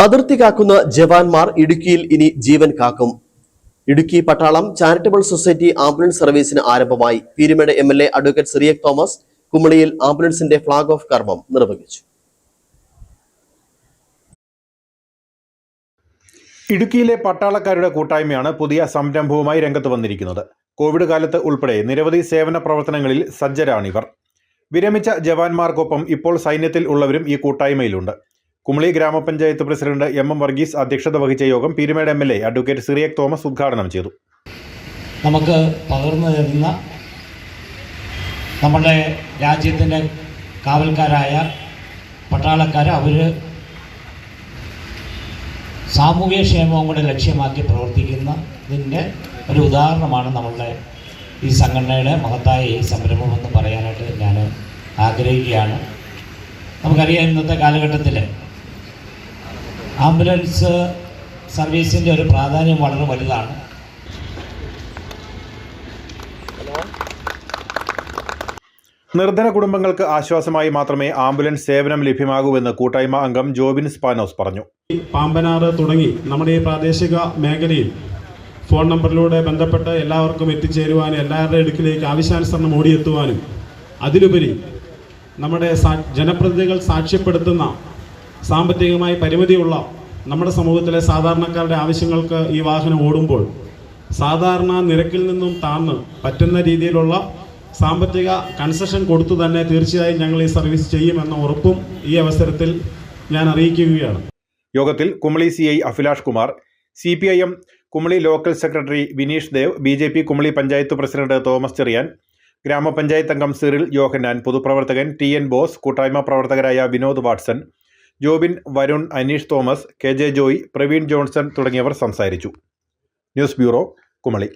അതിർത്തി കാക്കുന്ന ജവാന്മാർ ഇടുക്കിയിൽ ഇനി ജീവൻ കാക്കും. ഇടുക്കി പട്ടാളം ചാരിറ്റബിൾ സൊസൈറ്റി ആംബുലൻസ് സർവീസിന് ആരംഭമായി. പീരുമേട് എംഎൽഎ അഡ്വക്കേറ്റ് സിറിയക് തോമസ് കുമളിയിൽ ആംബുലൻസിന്റെ ഫ്ളാഗ് ഓഫ് കർമ്മം നിർവഹിച്ചു. ഇടുക്കിയിലെ പട്ടാളക്കാരുടെ കൂട്ടായ്മയാണ് പുതിയ സംരംഭവുമായി രംഗത്ത് വന്നിരിക്കുന്നത്. കോവിഡ് കാലത്ത് ഉൾപ്പെടെ നിരവധി സേവന പ്രവർത്തനങ്ങളിൽ സജ്ജരാണിവർ. വിരമിച്ച ജവാന്മാർക്കൊപ്പം ഇപ്പോൾ സൈന്യത്തിൽ ഉള്ളവരും ഈ കൂട്ടായ്മയിലുണ്ട്. കുമളി ഗ്രാമപഞ്ചായത്ത് പ്രസിഡന്റ് എം വർഗീസ് അധ്യക്ഷത വഹിച്ച യോഗം പീരുമേട് എംഎൽഎ അഡ്വക്കേറ്റ് സിറിയക് തോമസ് ഉദ്ഘാടനം ചെയ്തു. നമുക്ക് പകർന്നു തരുന്ന നമ്മുടെ രാജ്യത്തിൻ്റെ കാവൽക്കാരായ പട്ടാളക്കാർ അവർ സാമൂഹ്യ ക്ഷേമവും കൂടെ ലക്ഷ്യമാക്കി പ്രവർത്തിക്കുന്നതിൻ്റെ ഒരു ഉദാഹരണമാണ് നമ്മളുടെ ഈ സംഘടനയുടെ മഹത്തായ ഈ സംരംഭമെന്ന് പറയാനായിട്ട് ഞാൻ ആഗ്രഹിക്കുകയാണ്. നമുക്കറിയാം, ഇന്നത്തെ കാലഘട്ടത്തിൽ ആംബുലൻസ് സർവീസിൻ്റെ ഒരു പ്രാധാന്യം വളരെ വലുതാണ്. നിർധന കുടുംബങ്ങൾക്ക് ആശ്വാസമായി മാത്രമേ ആംബുലൻസ് സേവനം ലഭ്യമാകൂവെന്ന് കൂട്ടായ്മ അംഗം ജോബിൻ സ്പാനോസ് പറഞ്ഞു. പാമ്പനാറ് തുടങ്ങി നമ്മുടെ ഈ പ്രാദേശിക മേഖലയിൽ ഫോൺ നമ്പറിലൂടെ ബന്ധപ്പെട്ട് എല്ലാവർക്കും എത്തിച്ചേരുവാനും എല്ലാവരുടെ അടുക്കിലേക്ക് ആവശ്യാനുസരണം ഓടിയെത്തുവാനും അതിലുപരി നമ്മുടെ ജനപ്രതിനിധികൾ സാക്ഷ്യപ്പെടുത്തുന്ന സാമ്പത്തികമായി പരിമിതിയുള്ള നമ്മുടെ സമൂഹത്തിലെ സാധാരണക്കാരുടെ ആവശ്യങ്ങൾക്ക് ഈ വാഹനം ഓടുമ്പോൾ സാധാരണ നിരക്കിൽ നിന്നും താഴ്ന്ന് പറ്റുന്ന രീതിയിലുള്ള സാമ്പത്തിക കൺസെഷൻ കൊടുത്തു തന്നെ തീർച്ചയായും ഞങ്ങൾ ഈ സർവീസ് ചെയ്യുമെന്ന ഉറപ്പും ഈ അവസരത്തിൽ ഞാൻ അറിയിക്കുകയാണ്. യോഗത്തിൽ Kumily CI Abhilash Kumar, CPIM Kumily local secretary Vineesh Dev, BJP Kumily panchayat president Thomas Cherian, ഗ്രാമപഞ്ചായത്ത് അംഗം സിറിൽ യോഹന്നാൻ, പൊതുപ്രവർത്തകൻ TN ബോസ്, കൂട്ടായ്മ പ്രവർത്തകരായ വിനോദ് വാട്സൺ, ജോബിൻ, വരുൺ, അനീഷ് തോമസ്, KJ ജോയ്, പ്രവീൺ ജോൺസൺ തുടങ്ങിയവർ സംസാരിച്ചു. News bureau, Kumily.